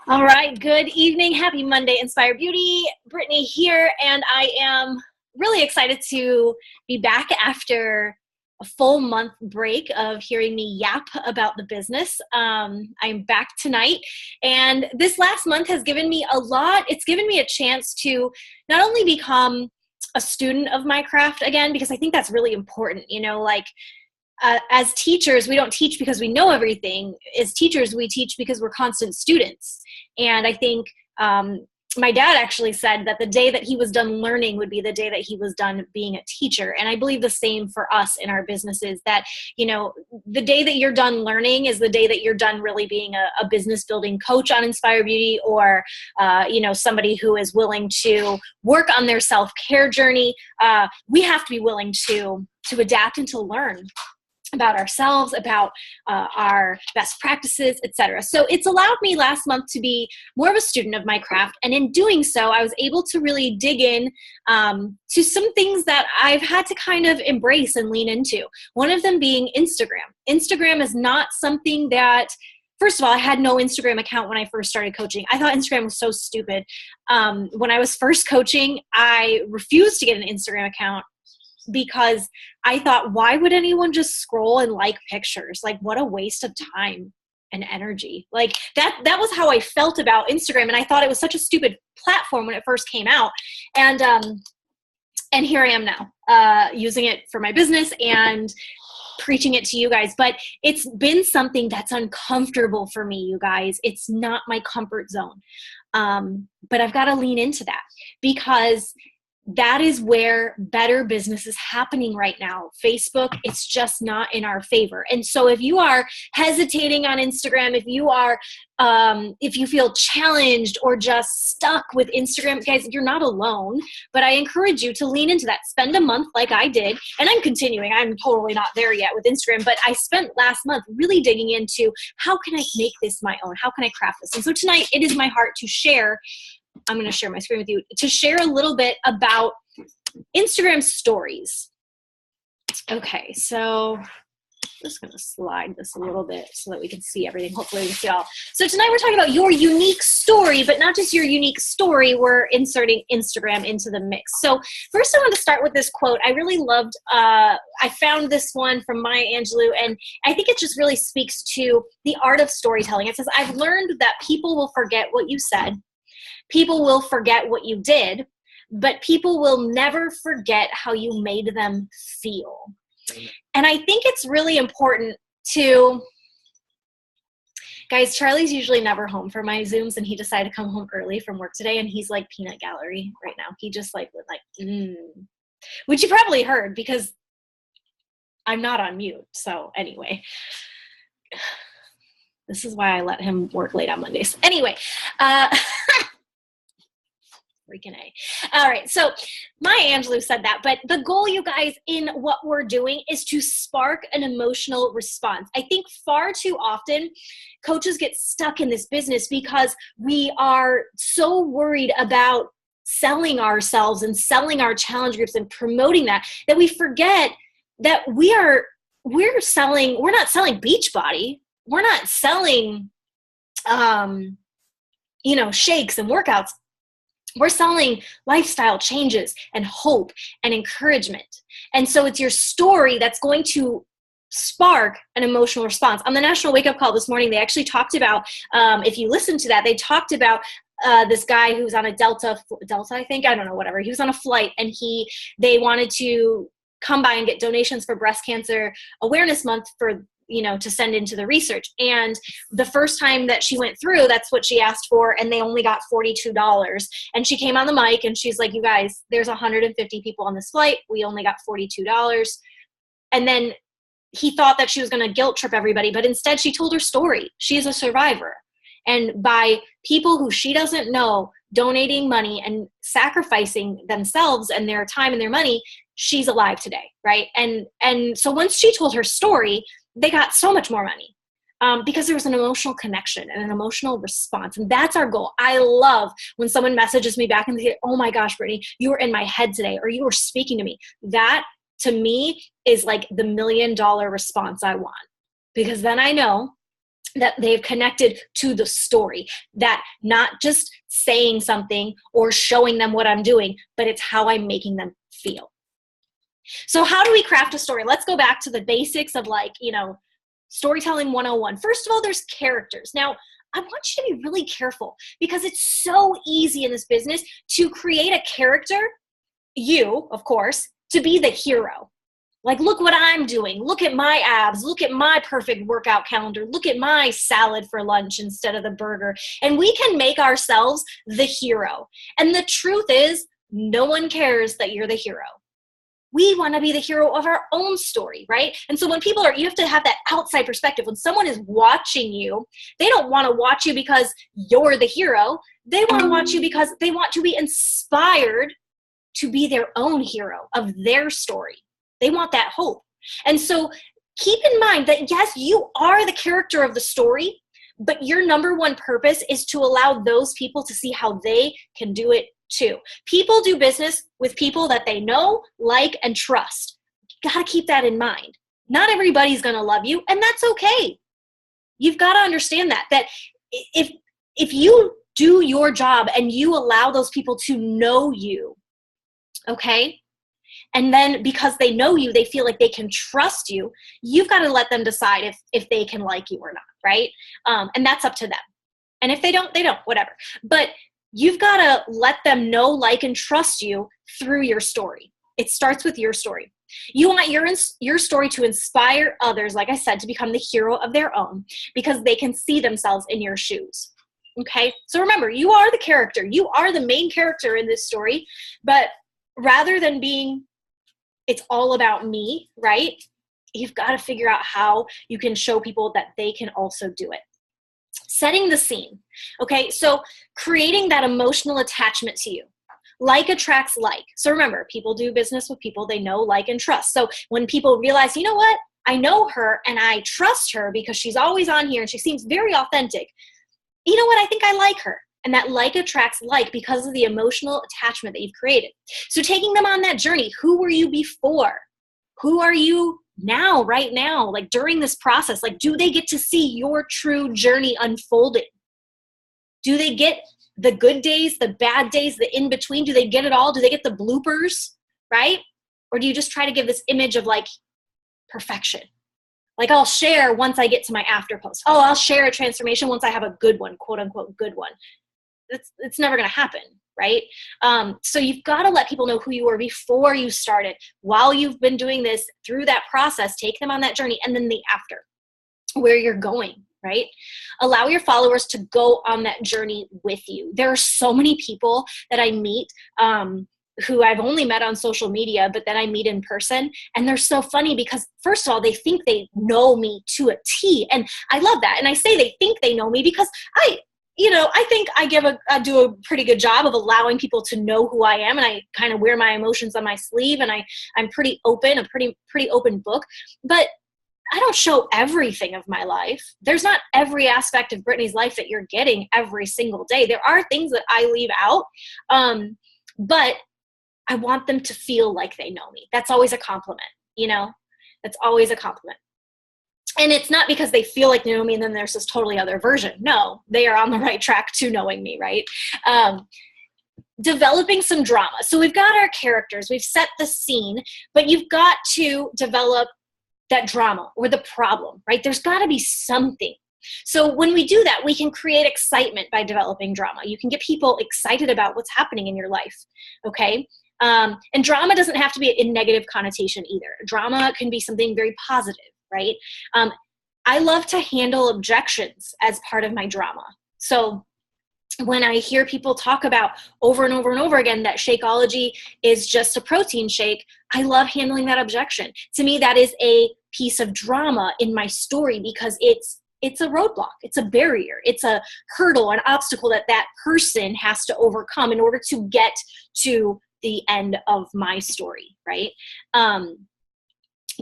All right, good evening. Happy Monday, Inspire Beauty. Brittany here, and I am really excited to be back after a full month break of hearing me yap about the business. I'm back tonight, and this last month has given me a lot. It's given me a chance to not only become a student of my craft again, because I think that's really important, as teachers, we don't teach because we know everything. As teachers, we teach because we're constant students. And I think my dad actually said that the day that he was done learning would be the day that he was done being a teacher. And I believe the same for us in our businesses, that, the day that you're done learning is the day that you're done really being a business building coach on Inspire Beauty, or, somebody who is willing to work on their self-care journey. We have to be willing to adapt and to learn about ourselves, about our best practices, etc. So it's allowed me last month to be more of a student of my craft. And in doing so, I was able to really dig in to some things that I've had to kind of embrace and lean into. One of them being Instagram. Instagram is not something that, first of all, I had no Instagram account when I first started coaching. I thought Instagram was so stupid. When I was first coaching, I refused to get an Instagram account, because I thought, why would anyone just scroll and like pictures? Like, what a waste of time and energy. Like that was how I felt about Instagram. And I thought it was such a stupid platform when it first came out. And here I am now, using it for my business and preaching it to you guys. But it's been something that's uncomfortable for me, you guys. It's not my comfort zone. But I've got to lean into that, because that is where better business is happening right now. Facebook, it's just not in our favor. And so if you are hesitating on Instagram, if you feel challenged or just stuck with Instagram, guys, you're not alone. But I encourage you to lean into that. Spend a month like I did. And I'm continuing. I'm totally not there yet with Instagram. But I spent last month really digging into, how can I make this my own? How can I craft this? And so tonight, it is my heart to share. I'm going to share my screen with you to share a little bit about Instagram stories. Okay, so I'm just going to slide this a little bit so that we can see everything. Hopefully we can see it all. So tonight we're talking about your unique story, but not just your unique story. We're inserting Instagram into the mix. So first I want to start with this quote. I really loved, I found this one from Maya Angelou, and I think it just really speaks to the art of storytelling. It says, I've learned that people will forget what you said. People will forget what you did, but people will never forget how you made them feel. And I think it's really important to, guys, Charlie's usually never home for my Zooms, and he decided to come home early from work today, and he's like peanut gallery right now. He just which you probably heard because I'm not on mute. So anyway, this is why I let him work late on Mondays. Anyway, freaking A. All right. So Maya Angelou said that, but the goal, you guys, in what we're doing is to spark an emotional response. I think far too often coaches get stuck in this business because we are so worried about selling ourselves and selling our challenge groups and promoting that we forget that we're not selling Beachbody. We're not selling, shakes and workouts. We're selling lifestyle changes and hope and encouragement. And so it's your story that's going to spark an emotional response. On the National Wake Up Call this morning, they actually talked about, if you listen to that, they talked about this guy who's on a Delta, I think, I don't know, whatever. He was on a flight, and they wanted to come by and get donations for Breast Cancer Awareness Month to send into the research. And the first time that she went through, that's what she asked for, and they only got $42. And she came on the mic and she's like, you guys, there's 150 people on this flight. We only got $42. And then he thought that she was going to guilt trip everybody, but instead she told her story. She is a survivor. And by people who she doesn't know donating money and sacrificing themselves and their time and their money, she's alive today, right? And so once she told her story, they got so much more money because there was an emotional connection and an emotional response. And that's our goal. I love when someone messages me back and they say, oh my gosh, Brittany, you were in my head today, or you were speaking to me. That, to me, is like the $1 million response I want. Because then I know that they've connected to the story, that not just saying something or showing them what I'm doing, but it's how I'm making them feel. So how do we craft a story? Let's go back to the basics of storytelling 101. First of all, there's characters. Now, I want you to be really careful because it's so easy in this business to create a character, you, of course, to be the hero. Like, look what I'm doing. Look at my abs. Look at my perfect workout calendar. Look at my salad for lunch instead of the burger. And we can make ourselves the hero. And the truth is, no one cares that you're the hero. We want to be the hero of our own story, right? And so when people you have to have that outside perspective. When someone is watching you, they don't want to watch you because you're the hero. They want to watch you because they want to be inspired to be their own hero of their story. They want that hope. And so keep in mind that, yes, you are the character of the story, but your number one purpose is to allow those people to see how they can do it too. People do business with people that they know, like, and trust. You got to keep that in mind. Not everybody's going to love you, and that's okay. You've got to understand that if you do your job and you allow those people to know you, okay? And then because they know you, they feel like they can trust you. You've got to let them decide if they can like you or not, right? And that's up to them. And if they don't, whatever. But you've got to let them know, like, and trust you through your story. It starts with your story. You want your story to inspire others, like I said, to become the hero of their own because they can see themselves in your shoes. Okay? So remember, you are the character. You are the main character in this story. But rather than being, it's all about me, right? You've got to figure out how you can show people that they can also do it. Setting the scene. Okay, so creating that emotional attachment to you. Like attracts like. So remember, people do business with people they know, like, and trust. So when people realize, you know what, I know her and I trust her because she's always on here and she seems very authentic. You know what, I think I like her. And that like attracts like because of the emotional attachment that you've created. So taking them on that journey. Who were you before? Who are you now, right now, like during this process? Like, do they get to see your true journey unfolding? Do they get the good days, the bad days, the in-between? Do they get it all? Do they get the bloopers, right? Or do you just try to give this image of like perfection? Like, I'll share once I get to my after post. Oh, I'll share a transformation once I have a good one, quote unquote, good one. It's never going to happen, right? So you've got to let people know who you were before you started. While you've been doing this, through that process, take them on that journey, and then the after, where you're going, right? Allow your followers to go on that journey with you. There are so many people that I meet who I've only met on social media, but then I meet in person, and they're so funny because, first of all, they think they know me to a T, and I love that. And I say they think they know me because I think I do a pretty good job of allowing people to know who I am, and I kind of wear my emotions on my sleeve, and I'm pretty open, a pretty open book, but I don't show everything of my life. There's not every aspect of Brittany's life that you're getting every single day. There are things that I leave out, but I want them to feel like they know me. That's always a compliment, That's always a compliment. And it's not because they feel like they know me and then there's this totally other version. No, they are on the right track to knowing me, right? Developing some drama. So we've got our characters, we've set the scene, but you've got to develop that drama or the problem, right? There's got to be something. So when we do that, we can create excitement by developing drama. You can get people excited about what's happening in your life, okay? And drama doesn't have to be in negative connotation either. Drama can be something very positive, right? I love to handle objections as part of my drama. So when I hear people talk about over and over and over again that Shakeology is just a protein shake, I love handling that objection. To me, that is a piece of drama in my story because it's a roadblock, it's a barrier, it's a hurdle, an obstacle that person has to overcome in order to get to the end of my story, right?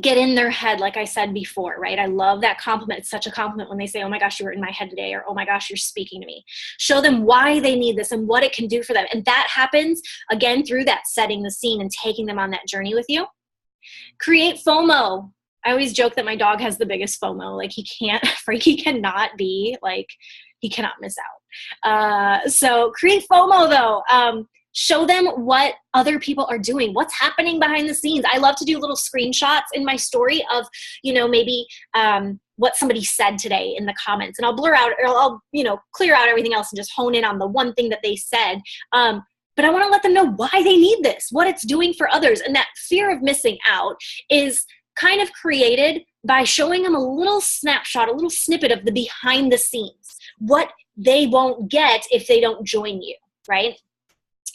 Get in their head, like I said before, right? I love that compliment. It's such a compliment when they say, oh my gosh, you were in my head today, or oh my gosh, you're speaking to me. Show them why they need this and what it can do for them. And that happens, again, through that setting the scene and taking them on that journey with you. Create FOMO. I always joke that my dog has the biggest FOMO. Like Frankie cannot be like, he cannot miss out. So create FOMO though. Show them what other people are doing, what's happening behind the scenes. I love to do little screenshots in my story of, maybe what somebody said today in the comments, and I'll blur out, or I'll, clear out everything else and just hone in on the one thing that they said. But I want to let them know why they need this, what it's doing for others. And that fear of missing out is kind of created by showing them a little snapshot, a little snippet of the behind the scenes, what they won't get if they don't join you, right?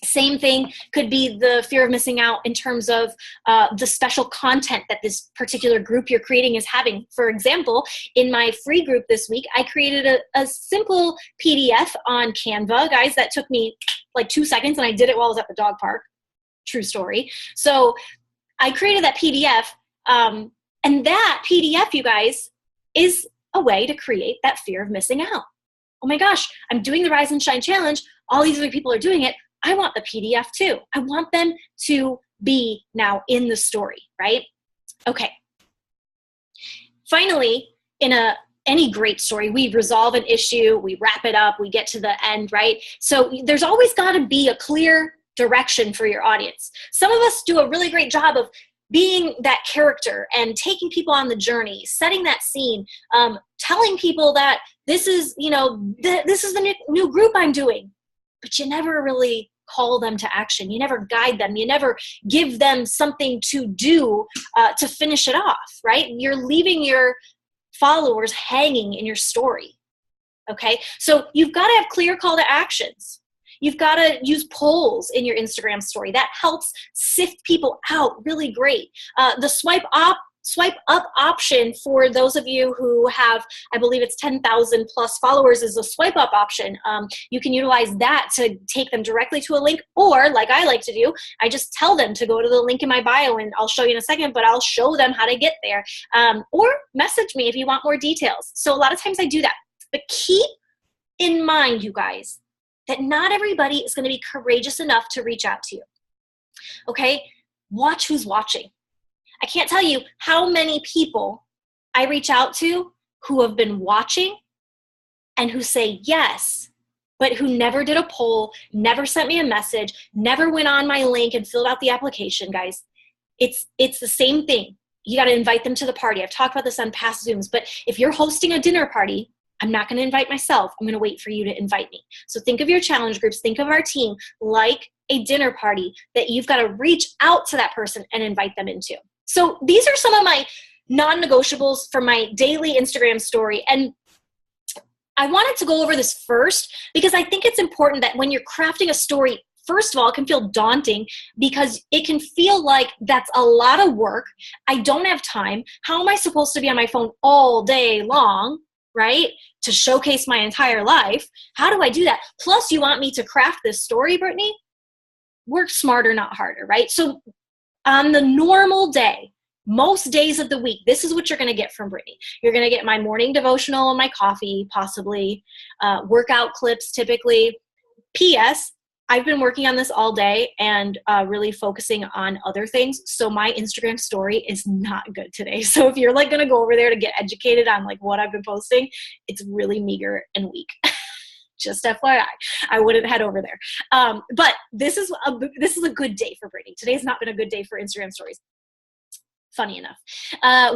Same thing could be the fear of missing out in terms of the special content that this particular group you're creating is having. For example, in my free group this week, I created a simple PDF on Canva. Guys, that took me like 2 seconds, and I did it while I was at the dog park. True story. So I created that PDF, and that PDF, you guys, is a way to create that fear of missing out. Oh my gosh, I'm doing the Rise and Shine Challenge. All these other people are doing it. I want the PDF too. I want them to be now in the story, right? Okay. Finally, in any great story, we resolve an issue, we wrap it up, we get to the end, right? So there's always got to be a clear direction for your audience. Some of us do a really great job of being that character and taking people on the journey, setting that scene, telling people that this is, this is the new group I'm doing. But you never really call them to action. You never guide them. You never give them something to do to finish it off, right? You're leaving your followers hanging in your story, okay? So you've got to have clear call to actions. You've got to use polls in your Instagram story. That helps sift people out really great. The swipe up option for those of you who have, I believe it's 10,000 plus followers, is a swipe up option. You can utilize that to take them directly to a link, or like I like to do, I just tell them to go to the link in my bio, and I'll show you in a second, but I'll show them how to get there. Or message me if you want more details. So a lot of times I do that. But keep in mind, you guys, that not everybody is going to be courageous enough to reach out to you. Okay? Watch who's watching. I can't tell you how many people I reach out to who have been watching and who say yes, but who never did a poll, never sent me a message, never went on my link and filled out the application, guys. It's the same thing. You got to invite them to the party. I've talked about this on past Zooms, but if you're hosting a dinner party, I'm not going to invite myself. I'm going to wait for you to invite me. So think of your challenge groups, think of our team like a dinner party that you've got to reach out to that person and invite them into. So these are some of my non-negotiables for my daily Instagram story. And I wanted to go over this first because I think it's important that when you're crafting a story, first of all, it can feel daunting because it can feel like that's a lot of work. I don't have time. How am I supposed to be on my phone all day long, right, to showcase my entire life? How do I do that? Plus, you want me to craft this story, Brittany? Work smarter, not harder, right? So on the normal day, most days of the week, this is what you're going to get from Brittany. You're going to get my morning devotional and my coffee, possibly, workout clips typically. P.S. I've been working on this all day and really focusing on other things. So my Instagram story is not good today. So if you're like going to go over there to get educated on like what I've been posting, it's really meager and weak. Just FYI, I wouldn't head over there. But this is a good day for Brittany. Today's not been a good day for Instagram stories. Funny enough.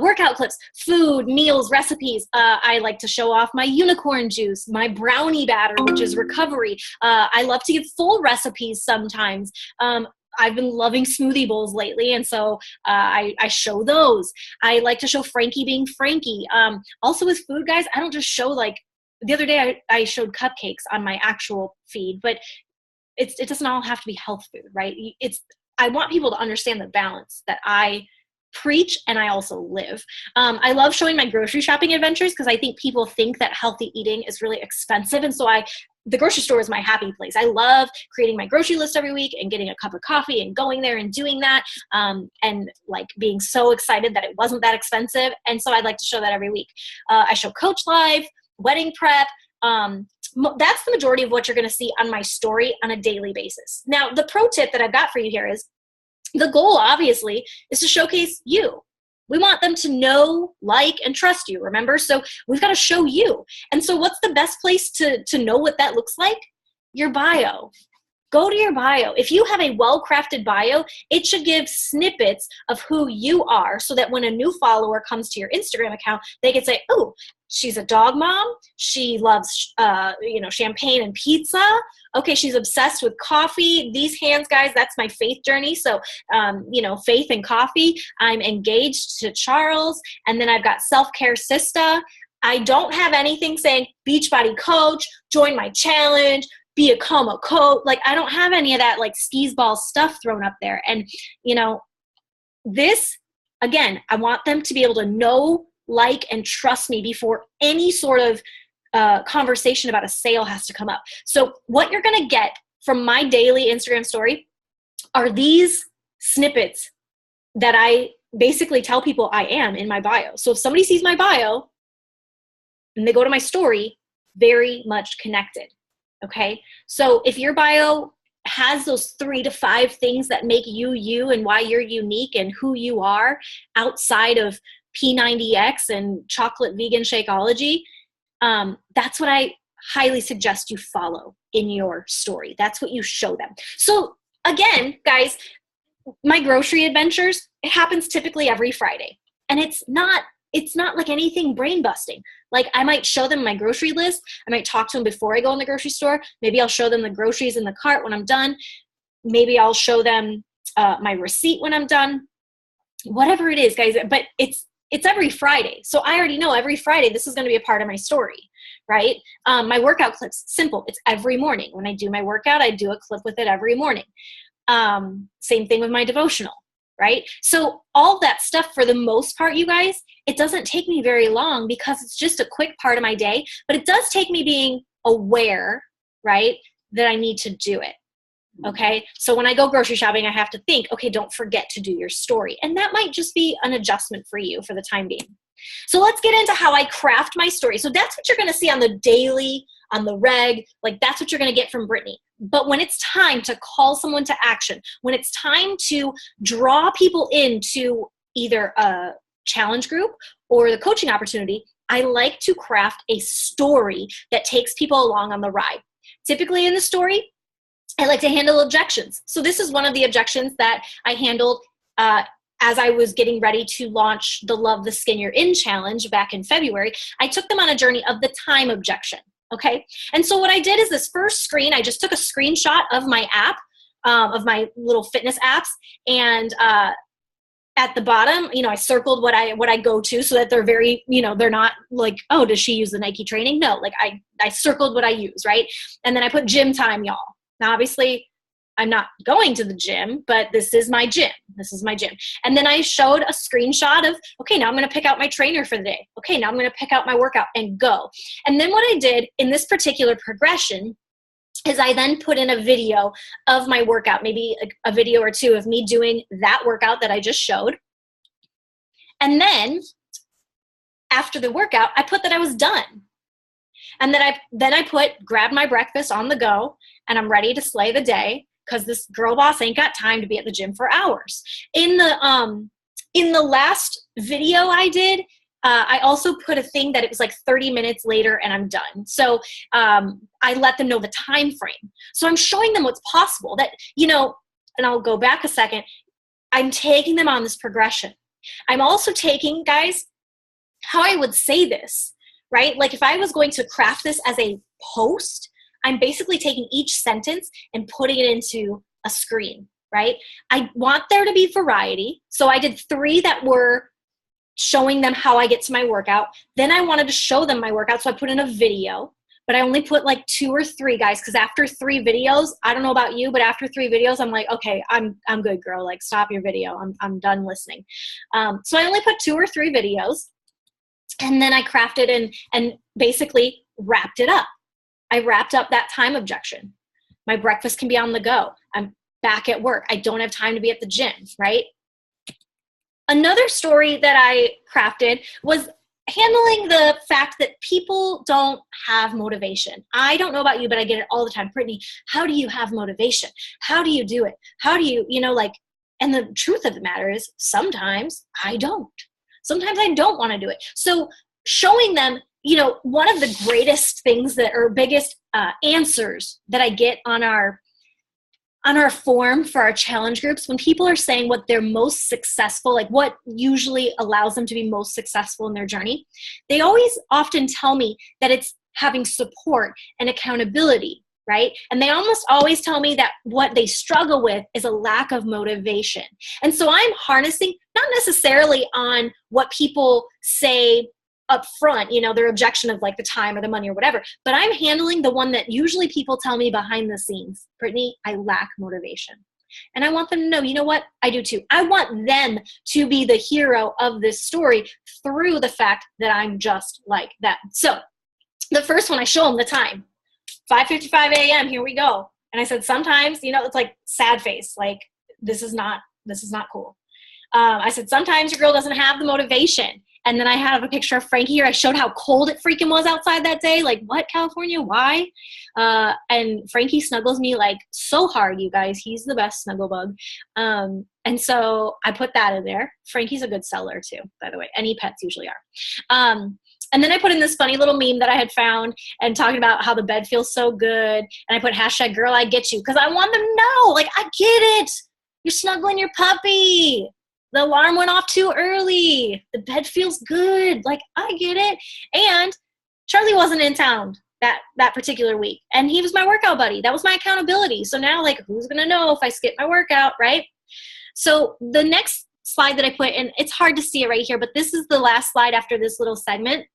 Workout clips, food, meals, recipes. I like to show off my unicorn juice, my brownie batter, which is recovery. I love to give full recipes sometimes. I've been loving smoothie bowls lately, and so I show those. I like to show Frankie being Frankie. Also with food, guys, I don't just show like, the other day I showed cupcakes on my actual feed, but it doesn't all have to be health food, right? I want people to understand the balance that I preach and I also live. I love showing my grocery shopping adventures because I think people think that healthy eating is really expensive. And so the grocery store is my happy place. I love creating my grocery list every week and getting a cup of coffee and going there and doing that. And like being so excited that it wasn't that expensive. And so I'd like to show that every week. I show Coach Live, wedding prep. That's the majority of what you're going to see on my story on a daily basis. Now, the pro tip that I've got for you here is the goal, obviously, is to showcase you. We want them to know, like, and trust you, remember? So we've got to show you. And so what's the best place to know what that looks like? Your bio. Go to your bio. If you have a well-crafted bio, it should give snippets of who you are so that when a new follower comes to your Instagram account, they can say, oh, she's a dog mom. She loves, champagne and pizza. Okay, she's obsessed with coffee. These hands, guys, that's my faith journey. So, faith and coffee. I'm engaged to Charles. And then I've got self-care sister. I don't have anything saying Beachbody coach, join my challenge, become a coach. Like, I don't have any of that like skis ball stuff thrown up there. And, this, again, I want them to be able to know, like, and trust me before any sort of conversation about a sale has to come up. So what you're going to get from my daily Instagram story are these snippets that I basically tell people I am in my bio. So if somebody sees my bio and they go to my story, very much connected. Okay. So if your bio has those 3 to 5 things that make you you and why you're unique and who you are outside of P90X and chocolate vegan Shakeology, that's what I highly suggest you follow in your story. That's what you show them. So again, guys, my grocery adventures, it happens typically every Friday. And it's not like anything brain busting. Like, I might show them my grocery list. I might talk to them before I go in the grocery store. Maybe I'll show them the groceries in the cart when I'm done. Maybe I'll show them my receipt when I'm done. Whatever it is, guys. But it's every Friday. So I already know every Friday this is going to be a part of my story, right? My workout clips, simple. It's every morning. When I do my workout, I do a clip with it every morning. Same thing with my devotional, right? So all that stuff, for the most part, you guys, it doesn't take me very long because it's just a quick part of my day, but it does take me being aware, right, that I need to do it. Okay. So when I go grocery shopping, I have to think, okay, don't forget to do your story. And that might just be an adjustment for you for the time being. So let's get into how I craft my story. So that's what you're going to see on the daily, on the reg, like that's what you're going to get from Brittany. But when it's time to call someone to action, when it's time to draw people into either a challenge group or the coaching opportunity, I like to craft a story that takes people along on the ride. Typically in the story, I like to handle objections. So this is one of the objections that I handled as I was getting ready to launch the Love the Skin You're In challenge back in February. I took them on a journey of the time objection. Okay. And so what I did is this first screen, I just took a screenshot of my app, of my little fitness apps. And at the bottom, I circled what I go to so that they're very, they're not like, oh, does she use the Nike training? No, like I circled what I use. Right. And then I put gym time, y'all. Now, obviously, I'm not going to the gym, but this is my gym. This is my gym. And then I showed a screenshot of, okay, now I'm going to pick out my trainer for the day. Okay, now I'm going to pick out my workout and go. And then what I did in this particular progression is I then put in a video of my workout, maybe a video or two of me doing that workout that I just showed. And then after the workout, I put that I was done. And then I put, grab my breakfast on the go, and I'm ready to slay the day because this girl boss ain't got time to be at the gym for hours. In the last video I did, I also put a thing that it was like 30 minutes later and I'm done. So I let them know the time frame. So I'm showing them what's possible that, and I'll go back a second. I'm taking them on this progression. I'm also taking, guys, how I would say this, right? Like if I was going to craft this as a post, I'm basically taking each sentence and putting it into a screen, right? I want there to be variety. So I did 3 that were showing them how I get to my workout. Then I wanted to show them my workout. So I put in a video, but I only put like 2 or 3, guys, because after 3 videos, I don't know about you, but after 3 videos, I'm like, okay, I'm good, girl. Like stop your video. I'm done listening. So I only put 2 or 3 videos. And then I crafted and basically wrapped it up. I wrapped up that time objection. My breakfast can be on the go. I'm back at work. I don't have time to be at the gym, right? Another story that I crafted was handling the fact that people don't have motivation. I don't know about you, but I get it all the time. Brittany, how do you have motivation? How do you do it? How do you, and the truth of the matter is sometimes I don't. Sometimes I don't want to do it. So showing them, you know, one of the greatest things that, or biggest answers that I get on our form for our challenge groups, when people are saying what they're most successful, like what usually allows them to be most successful in their journey, they always often tell me that it's having support and accountability, right? And they almost always tell me that what they struggle with is a lack of motivation. And so I'm harnessing, not necessarily on what people say up front, you know, their objection of like the time or the money or whatever, but I'm handling the one that usually people tell me behind the scenes. Brittany, I lack motivation. And I want them to know, you know what? I do too. I want them to be the hero of this story through the fact that I'm just like that. So the first one, I show them the time, 5:55 a.m. Here we go. And I said, sometimes, you know, it's like sad face. Like, this is not cool. I said, sometimes your girl doesn't have the motivation. And then I have a picture of Frankie here. I showed how cold it freaking was outside that day. Like, what, California? Why? And Frankie snuggles me like so hard, you guys. He's the best snuggle bug. And so I put that in there. Frankie's a good seller too, by the way. Any pets usually are. And then I put in this funny little meme that I had found and talking about how the bed feels so good. And I put hashtag girl, I get you. Because I want them to know, like, I get it. You're snuggling your puppy. The alarm went off too early. The bed feels good. Like, I get it. And Charlie wasn't in town that particular week. And he was my workout buddy. That was my accountability. So now, like, who's going to know if I skip my workout, right? So the next slide that I put, and it's hard to see it right here, but this is the last slide after this little segment.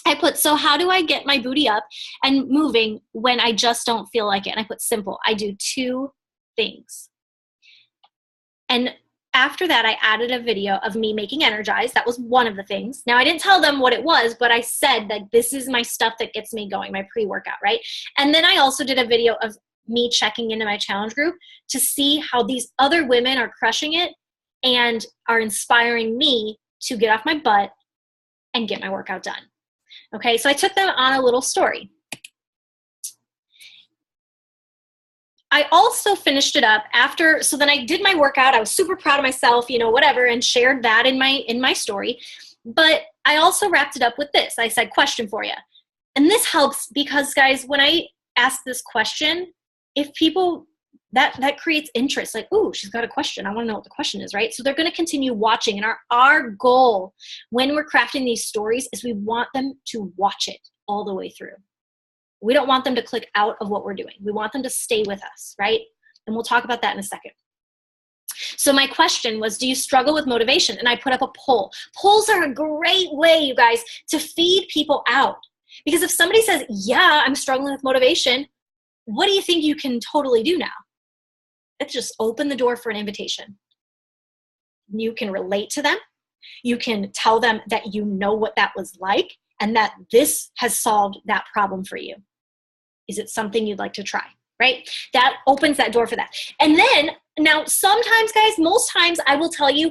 I put, so how do I get my booty up and moving when I just don't feel like it? And I put simple. I do 2 things. And after that, I added a video of me making Energize. That was one of the things. Now, I didn't tell them what it was, but I said that this is my stuff that gets me going, my pre-workout, right? And then I also did a video of me checking into my challenge group to see how these other women are crushing it and are inspiring me to get off my butt and get my workout done. Okay, so I took them on a little story. I also finished it up after, so then I did my workout. I was super proud of myself, you know, whatever, and shared that in my story. But I also wrapped it up with this. I said, question for you. And this helps because, guys, when I ask this question, if people, that creates interest. Like, ooh, she's got a question. I want to know what the question is, right? So they're going to continue watching. And our goal when we're crafting these stories is we want them to watch it all the way through. We don't want them to click out of what we're doing. We want them to stay with us, right? And we'll talk about that in a second. So my question was, do you struggle with motivation? And I put up a poll. Polls are a great way, you guys, to feed people out. Because if somebody says, yeah, I'm struggling with motivation, what do you think you can totally do now? Let's just open the door for an invitation. You can relate to them. You can tell them that you know what that was like and that this has solved that problem for you. Is it something you'd like to try, right? That opens that door for that. And then, now sometimes, guys, most times I will tell you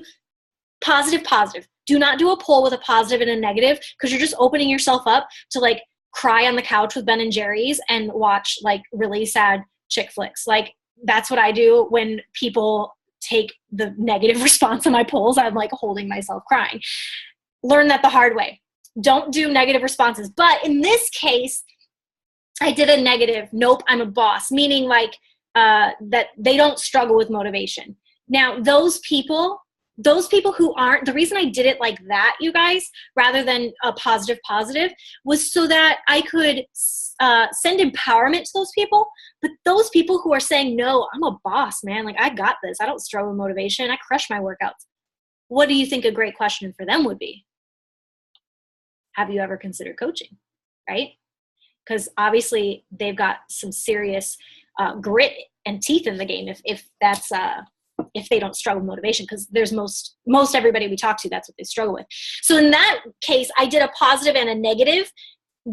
positive, positive. Do not do a poll with a positive and a negative because you're just opening yourself up to like cry on the couch with Ben and Jerry's and watch like really sad chick flicks. Like that's what I do when people take the negative response on my polls. I'm like holding myself crying. Learn that the hard way. Don't do negative responses. But in this case, I did a negative, nope, I'm a boss, meaning like that they don't struggle with motivation. Now, those people who aren't, the reason I did it like that, you guys, rather than a positive, was so that I could send empowerment to those people. But those people who are saying, no, I'm a boss, man. Like, I got this. I don't struggle with motivation. I crush my workouts. What do you think a great question for them would be? Have you ever considered coaching, right? Because obviously they've got some serious grit and teeth in the game if that's if they don't struggle with motivation, because there's most everybody we talk to, that's what they struggle with. So in that case, I did a positive and a negative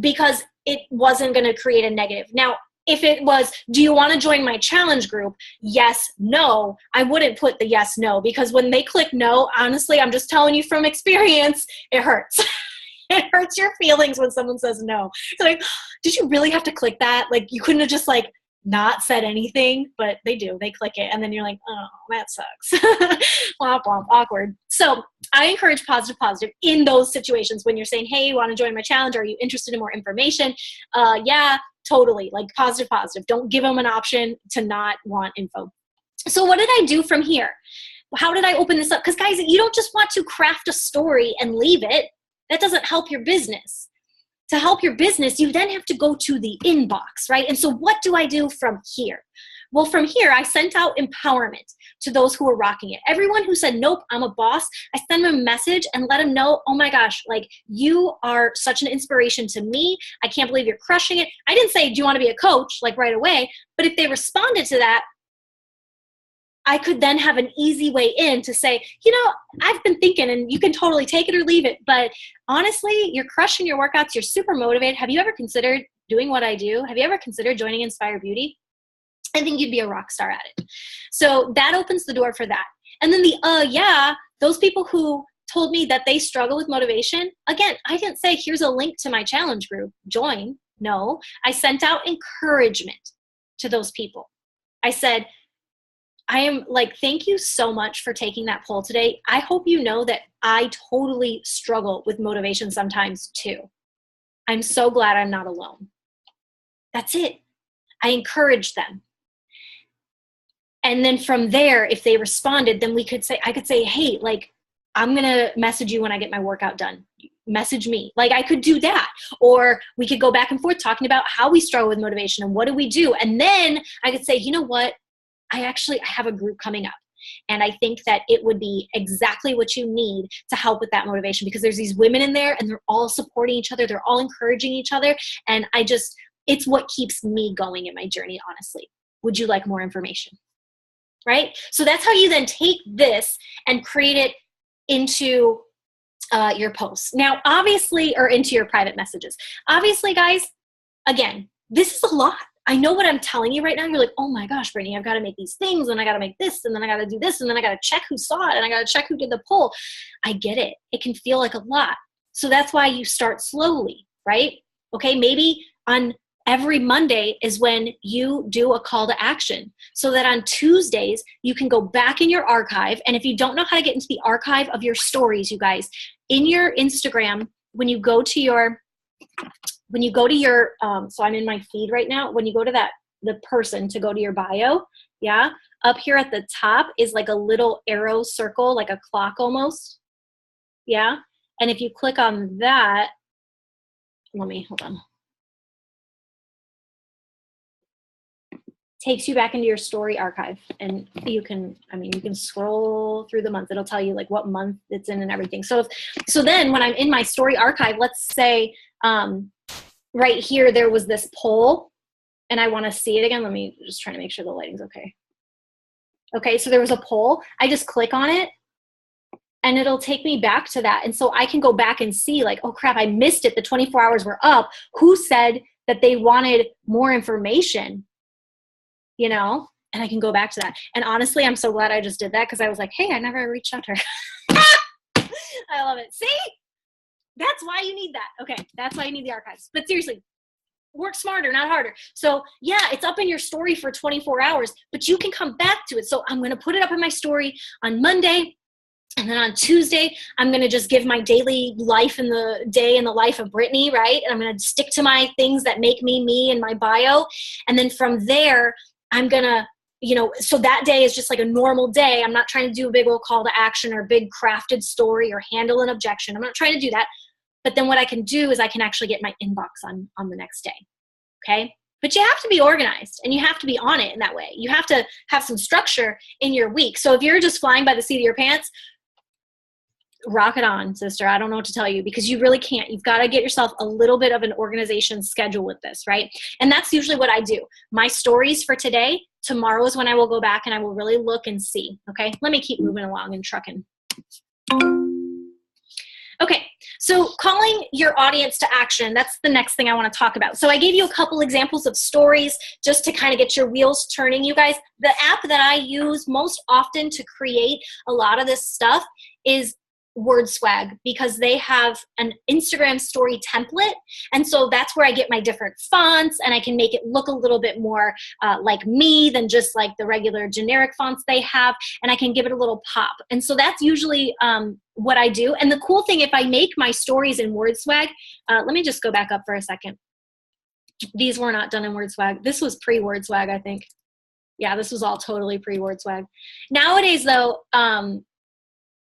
because it wasn't going to create a negative. Now, if it was, do you want to join my challenge group? Yes, no. I wouldn't put the yes, no, because when they click no, honestly, I'm just telling you from experience, it hurts. It hurts your feelings when someone says no. It's like, did you really have to click that? Like, you couldn't have just like not said anything, but they do. They click it, and then you're like, oh, that sucks. Womp womp, awkward. So I encourage positive in those situations when you're saying, hey, you want to join my challenge? Are you interested in more information? Yeah, totally. Like positive. Don't give them an option to not want info. So what did I do from here? How did I open this up? Because guys, you don't just want to craft a story and leave it. That doesn't help your business. To help your business, you then have to go to the inbox, right? And so what do I do from here? Well, from here, I sent out empowerment to those who were rocking it. Everyone who said, nope, I'm a boss, I send them a message and let them know, oh my gosh, like you are such an inspiration to me. I can't believe you're crushing it. I didn't say, do you want to be a coach? Like right away. But if they responded to that, I could then have an easy way in to say, you know, I've been thinking, and you can totally take it or leave it, but honestly, you're crushing your workouts. You're super motivated. Have you ever considered doing what I do? Have you ever considered joining Inspire Beauty? I think you'd be a rock star at it. So that opens the door for that. And then those people who told me that they struggle with motivation, again, I didn't say, here's a link to my challenge group, join. No, I sent out encouragement to those people. I said, I am like, thank you so much for taking that poll today. I hope you know that I totally struggle with motivation sometimes too. I'm so glad I'm not alone. That's it. I encouraged them. And then from there, if they responded, then I could say, hey, like, I'm going to message you when I get my workout done. Message me. Like I could do that. Or we could go back and forth talking about how we struggle with motivation and what do we do. And then I could say, you know what? I have a group coming up, and I think that it would be exactly what you need to help with that motivation, because there's these women in there and they're all supporting each other. They're all encouraging each other. And it's what keeps me going in my journey, honestly. Would you like more information? Right? So that's how you then take this and create it into your posts. Now, obviously, or into your private messages. Obviously, guys, again, this is a lot. I know what I'm telling you right now. You're like, oh my gosh, Brittany, I've got to make these things, and I got to make this, and then I got to do this, and then I got to check who saw it, and I got to check who did the poll. I get it. It can feel like a lot. So that's why you start slowly, right? Okay, maybe on every Monday is when you do a call to action, so that on Tuesdays, you can go back in your archive. And if you don't know how to get into the archive of your stories, you guys, in your Instagram, when you go to your, so I'm in my feed right now. When you go to the person to go to your bio, yeah, up here at the top is like a little arrow circle, like a clock almost. Yeah. And if you click on that, hold on. Takes you back into your story archive, and you can scroll through the month. It'll tell you like what month it's in and everything. So then when I'm in my story archive, let's say, right here, there was this poll and I want to see it again. Let me just try to make sure the lighting's okay. Okay, so there was a poll. I just click on it and it'll take me back to that. And so I can go back and see like, oh crap, I missed it. The 24 hours were up. Who said that they wanted more information? You know, and I can go back to that. And honestly, I'm so glad I just did that, because I was like, hey, I never reached out to her. I love it. See? That's why you need that. Okay, that's why you need the archives. But seriously, work smarter, not harder. So yeah, it's up in your story for 24 hours, but you can come back to it. So I'm going to put it up in my story on Monday. And then on Tuesday, I'm going to just give my daily life in the day in the life of Brittany, right? And I'm going to stick to my things that make me, me in my bio. And then from there, I'm going to, so that day is just like a normal day. I'm not trying to do a big old call to action or big crafted story or handle an objection. I'm not trying to do that. But then what I can do is I can actually get my inbox on the next day. Okay. But you have to be organized and you have to be on it in that way. You have to have some structure in your week. So if you're just flying by the seat of your pants, rock it on, sister. I don't know what to tell you, because you really can't. You've got to get yourself a little bit of an organization schedule with this, right? And that's usually what I do. My stories for today, tomorrow is when I will go back and I will really look and see. Okay, let me keep moving along and trucking. Okay, so calling your audience to action, that's the next thing I want to talk about. So I gave you a couple examples of stories just to kind of get your wheels turning, you guys. The app that I use most often to create a lot of this stuff is Word Swag because they have an Instagram story template. And so that's where I get my different fonts, and I can make it look a little bit more like me than just like the regular generic fonts they have. And I can give it a little pop. And so that's usually what I do. And the cool thing, if I make my stories in Word Swag, let me just go back up for a second. These were not done in Word Swag. This was pre-Word Swag, I think. Yeah, this was all totally pre-Word Swag. Nowadays, though,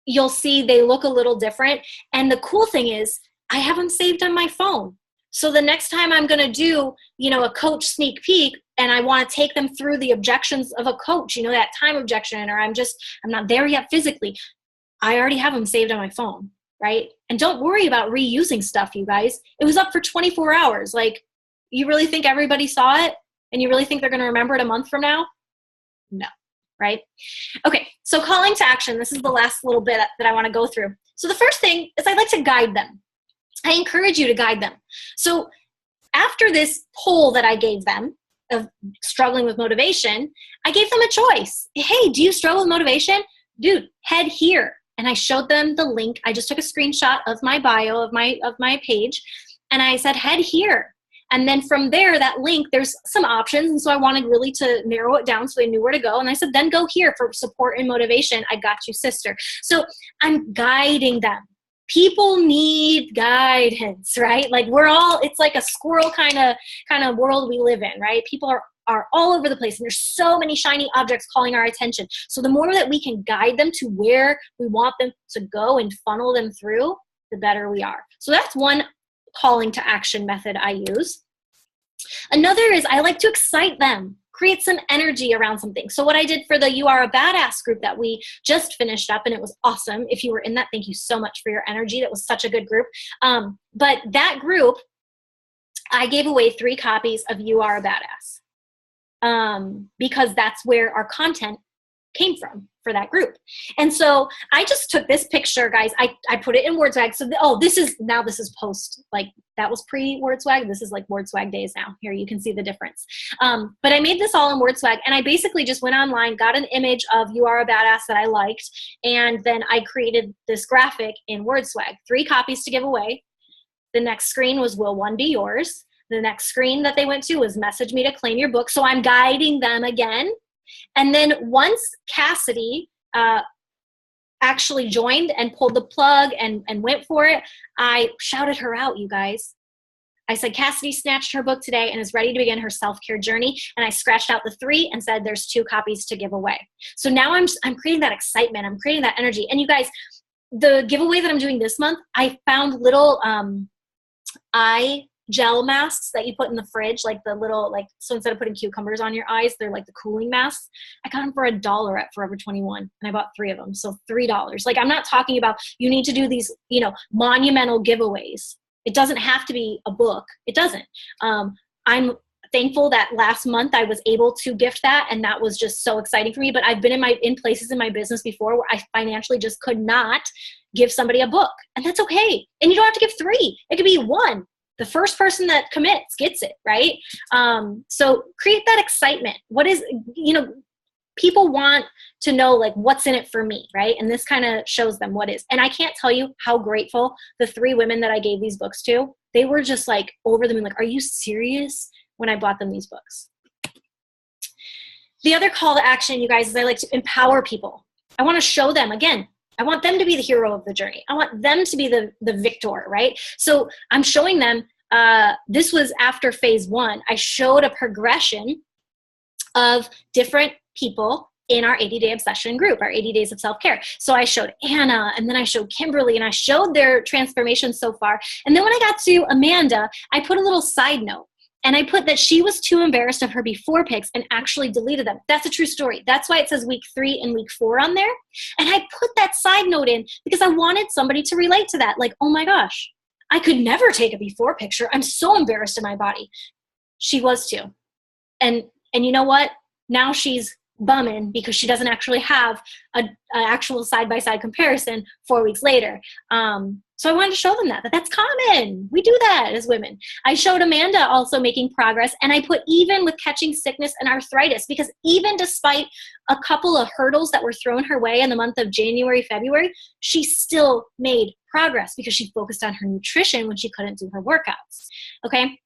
you'll see they look a little different. And the cool thing is I have them saved on my phone. So the next time I'm going to do, a coach sneak peek and I want to take them through the objections of a coach, that time objection, or I'm not there yet physically, I already have them saved on my phone, right? And don't worry about reusing stuff, you guys. It was up for 24 hours. Like, you really think everybody saw it? And you really think they're going to remember it a month from now? No. Right? Okay, so calling to action. This is the last little bit that I want to go through. So the first thing is I like to guide them. I encourage you to guide them. So after this poll that I gave them of struggling with motivation, I gave them a choice. Hey, do you struggle with motivation? Dude, head here. And I showed them the link. I just took a screenshot of my bio of my page, and I said, head here. And then from there, that link, there's some options. And so I wanted really to narrow it down so they knew where to go. And I said, then go here for support and motivation. I got you, sister. So I'm guiding them. People need guidance, right? Like it's like a squirrel kind of world we live in, right? People are all over the place, and there's so many shiny objects calling our attention. So the more that we can guide them to where we want them to go and funnel them through, the better we are. So that's one calling to action method I use. Another is I like to excite them, create some energy around something. So what I did for the You Are a Badass group that we just finished up, and it was awesome. If you were in that, thank you so much for your energy. That was such a good group. But that group, I gave away 3 copies of You Are a Badass because that's where our content came from for that group. And so I just took this picture, guys. I put it in Word Swag. So this is post, like that was pre-Word Swag. This is like Word Swag days now. Here you can see the difference. But I made this all in Word Swag, and I basically just went online, got an image of You Are a Badass that I liked, and then I created this graphic in Word Swag. 3 copies to give away. The next screen was, will one be yours? The next screen that they went to was message me to claim your book. So I'm guiding them again. And then once Cassidy actually joined and pulled the plug and went for it, I shouted her out, you guys. I said, Cassidy snatched her book today and is ready to begin her self-care journey. And I scratched out the 3 and said, there's 2 copies to give away. So now I'm creating that excitement. I'm creating that energy. And you guys, the giveaway that I'm doing this month, I found little eye gel masks that you put in the fridge, like the little, so instead of putting cucumbers on your eyes, they're like the cooling masks. I got them for $1 at Forever 21, and I bought 3 of them, so $3. Like, I'm not talking about you need to do these, monumental giveaways. It doesn't have to be a book. It doesn't. I'm thankful that last month I was able to gift that, and that was just so exciting for me. But I've been in places in my business before where I financially just could not give somebody a book, and that's okay. And you don't have to give 3. It could be 1. The first person that commits gets it, right? So create that excitement. What is, people want to know, like, what's in it for me, right? And this kind of shows them what is. And I can't tell you how grateful the 3 women that I gave these books to, they were just like over the moon, like, are you serious? When I bought them these books. The other call to action, you guys, is I like to empower people. I want to show them, again, I want them to be the hero of the journey. I want them to be the victor, right? So I'm showing them, this was after phase 1. I showed a progression of different people in our 80-day obsession group, our 80 days of self-care. So I showed Anna, and then I showed Kimberly, and I showed their transformation so far. And then when I got to Amanda, I put a little side note. And I put that she was too embarrassed of her before pics and actually deleted them. That's a true story. That's why it says week 3 and week 4 on there. And I put that side note in because I wanted somebody to relate to that. Like, oh my gosh, I could never take a before picture. I'm so embarrassed in my body. She was too. And you know what? Now she's bumming because she doesn't actually have an actual side-by-side comparison 4 weeks later. So I wanted to show them that that's common. We do that as women. I showed Amanda also making progress, and I put even with catching sickness and arthritis, because even despite a couple of hurdles that were thrown her way in the month of January, February, she still made progress because she focused on her nutrition when she couldn't do her workouts. Okay.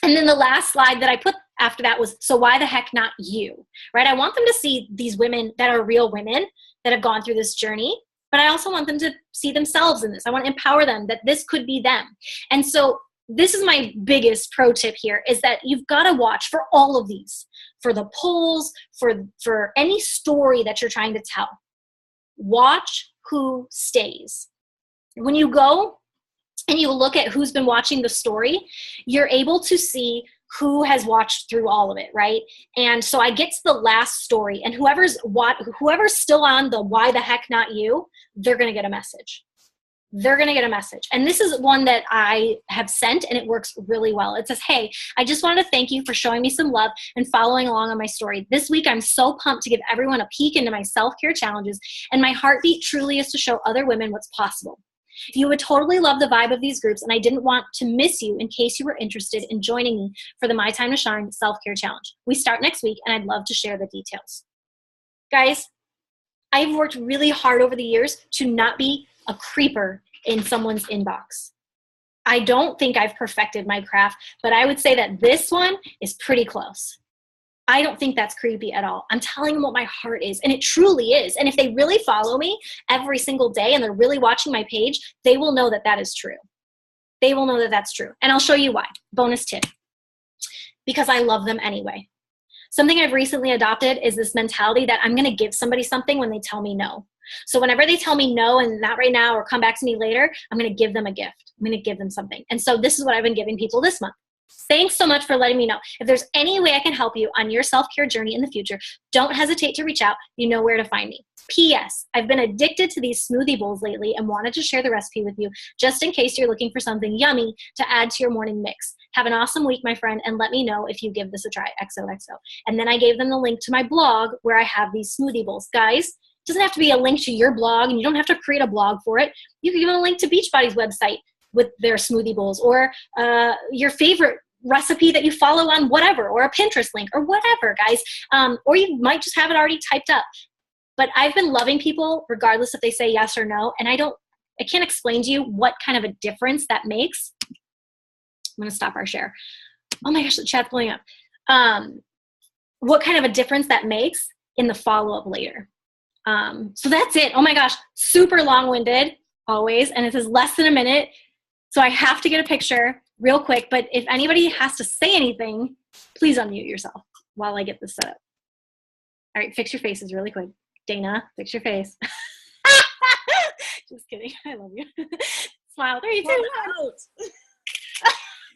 And then the last slide that I put after that was, so why the heck not you, right? I want them to see these women that are real women that have gone through this journey, but I also want them to see themselves in this. I want to empower them that this could be them. And so this is my biggest pro tip here, is that you've got to watch for all of these, for the polls, for any story that you're trying to tell. Watch who stays. When you go and you look at who's been watching the story, you're able to see who has watched through all of it, right? And so I get to the last story, and whoever's still on the why the heck not you, they're going to get a message. They're going to get a message. And this is one that I have sent, and it works really well. It says, hey, I just wanted to thank you for showing me some love and following along on my story. This week, I'm so pumped to give everyone a peek into my self-care challenges, and my heartbeat truly is to show other women what's possible. You would totally love the vibe of these groups, and I didn't want to miss you in case you were interested in joining me for the My Time to Shine Self-Care Challenge. We start next week, and I'd love to share the details. Guys, I've worked really hard over the years to not be a creeper in someone's inbox. I don't think I've perfected my craft, but I would say that this one is pretty close. I don't think that's creepy at all. I'm telling them what my heart is, and it truly is. And if they really follow me every single day and they're really watching my page, they will know that that is true. They will know that that's true. And I'll show you why. Bonus tip. Because I love them anyway. Something I've recently adopted is this mentality that I'm going to give somebody something when they tell me no. So whenever they tell me no and not right now or come back to me later, I'm going to give them a gift. I'm going to give them something. And so this is what I've been giving people this month. Thanks so much for letting me know. If there's any way I can help you on your self-care journey in the future, don't hesitate to reach out. You know where to find me. P.S. I've been addicted to these smoothie bowls lately and wanted to share the recipe with you just in case you're looking for something yummy to add to your morning mix. Have an awesome week, my friend, and let me know if you give this a try. XOXO. And then I gave them the link to my blog where I have these smoothie bowls. Guys, it doesn't have to be a link to your blog, and you don't have to create a blog for it. You can give them a link to Beachbody's website with their smoothie bowls, or your favorite recipe that you follow on whatever, or a Pinterest link, or whatever, guys. Or you might just have it already typed up. But I've been loving people regardless if they say yes or no, and I can't explain to you what kind of a difference that makes. I'm gonna stop our share. Oh my gosh, the chat's blowing up. What kind of a difference that makes in the follow-up later. So that's it. Oh my gosh, super long-winded always, and it says less than a minute. So I have to get a picture real quick, but if anybody has to say anything, please unmute yourself while I get this set up. All right, fix your faces really quick. Dana, fix your face. Just kidding. I love you. Smile. 3, 2, 1.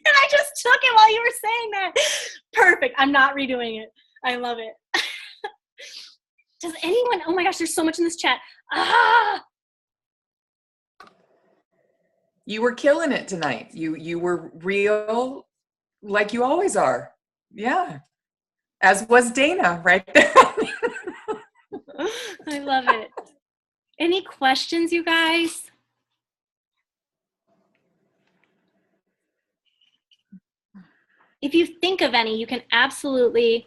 And I just took it while you were saying that. Perfect. I'm not redoing it. I love it. Does anyone, oh my gosh, there's so much in this chat. You were killing it tonight. You were real, like you always are. Yeah. As was Dana right there. I love it. Any questions, you guys? If you think of any, you can absolutely